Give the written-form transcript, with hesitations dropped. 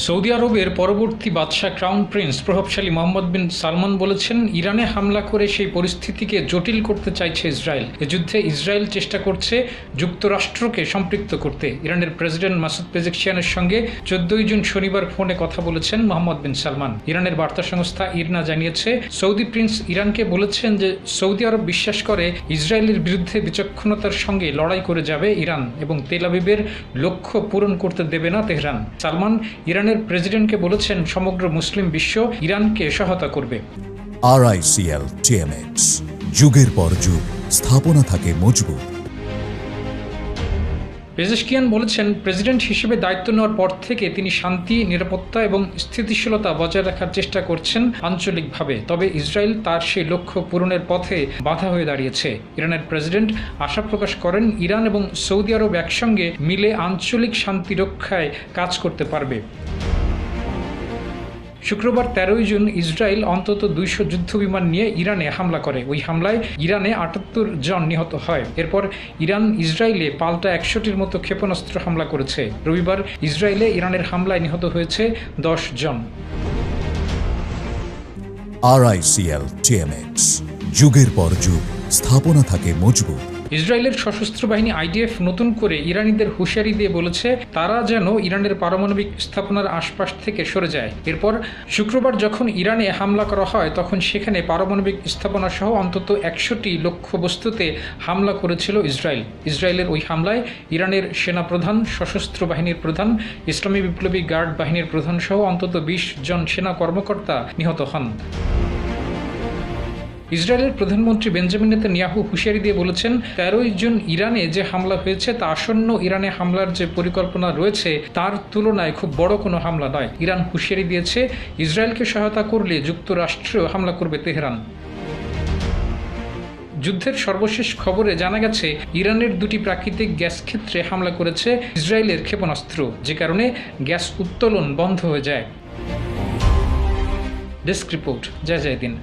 Saudi আরবের পরবর্তী বাদশাহ ক্রাউন প্রিন্স প্রভাবশালী মোহাম্মদ বিন সালমান বলেছেন, ইরানে হামলা করে সেই পরিস্থিতিকে জটিল করতে চাইছে ইসরায়েল। এ যুদ্ধে ইসরায়েল চেষ্টা করছে যুক্তরাষ্ট্রকে সম্পৃক্ত করতে। ইরানের প্রেসিডেন্ট মাসুদ পেজেকশিয়ানের সঙ্গে 14 জুন শনিবার ফোনে কথা বলেছেন মোহাম্মদ বিন সালমান। ইরানের বার্তা সংস্থা ইরনা জানিয়েছে, সৌদি প্রিন্স ইরানকে বলেছেন যে সৌদি আরব বিশ্বাস করে ইসরায়েলের বিরুদ্ধে বিচক্ষণতার সঙ্গে লড়াই করে যাবে ইরান এবং তেল আবিবের লক্ষ্য পূরণ করতে দেবে না তেহরান। সালমান ইরানের প্রেসিডেন্টকে বলেছেন, সমগ্র মুসলিম বিশ্ব ইরানকে সহায়তা করবে। RICL TMX, যুগের পর যুগ স্থাপনা থাকে মজবুত। পেজেশকিয়ান বলেছেন, প্রেসিডেন্ট হিসেবে দায়িত্ব নেওয়ার পর থেকে তিনি শান্তি, নিরাপত্তা এবং স্থিতিশীলতা বজায় রাখার চেষ্টা করছেন আঞ্চলিকভাবে। তবে ইসরায়েল তার সেই লক্ষ্য পূরণের পথে বাধা হয়ে দাঁড়িয়েছে। ইরানের প্রেসিডেন্ট আশা প্রকাশ করেন, ইরান এবং সৌদি আরব একসঙ্গে মিলে আঞ্চলিক শান্তি রক্ষায় কাজ করতে পারবে। শুক্রবার 13 জুন ইসরায়েল অন্তত 200 যুদ্ধবিমান নিয়ে ইরানে হামলা করে। ওই হামলায় ইরানে 78 জন নিহত হয়। এরপর ইরান ইসরায়েলে পাল্টা 100টির মতো ক্ষেপণাস্ত্র হামলা করেছে। রবিবার ইসরায়েলে ইরানের হামলায় নিহত হয়েছে 10 জন। RICL TMX, যুগের পর যুগ স্থাপনা থাকে মজবুত। ইসরায়েলের সশস্ত্র বাহিনী IDF নতুন করে ইরানিদের হুঁশিয়ারি দিয়ে বলেছে, তারা যেন ইরানের পারমাণবিক স্থাপনার আশপাশ থেকে সরে যায়। এরপর শুক্রবার যখন ইরানে হামলা করা হয়, তখন সেখানে পারমাণবিক স্থাপনা সহ অন্তত 100টি লক্ষ্যবস্তুতে হামলা করেছিল ইসরায়েল। ইসরায়েলের ওই হামলায় ইরানের সেনাপ্রধান, সশস্ত্র বাহিনীর প্রধান, ইসলামী বিপ্লবী গার্ড বাহিনীর প্রধান সহ অন্তত 20 জন সেনা কর্মকর্তা নিহত হন। ইসরায়েলের প্রধানমন্ত্রী বেঞ্জামিন নেতানিয়াহু হুঁশিয়ারি দিয়ে বলেছেন, 13 জুন ইরানে যে হামলা হয়েছে তা আসন্ন ইরানে হামলার যে পরিকল্পনা রয়েছে তার তুলনায় খুব বড় কোনো হামলা নয়। ইরান হুঁশিয়ারি দিয়েছে, ইসরায়েলকে সহায়তা করলে যুক্তরাষ্ট্রেও হামলা করবে তেহরান। যুদ্ধের সর্বশেষ খবরে জানা গেছে, ইরানের 2টি প্রাকৃতিক গ্যাস ক্ষেত্রে হামলা করেছে ইসরায়েলের ক্ষেপণাস্ত্র, যে কারণে গ্যাস উত্তোলন বন্ধ হয়ে যায়। ডেস্ক রিপোর্ট, জয় জয় দিন।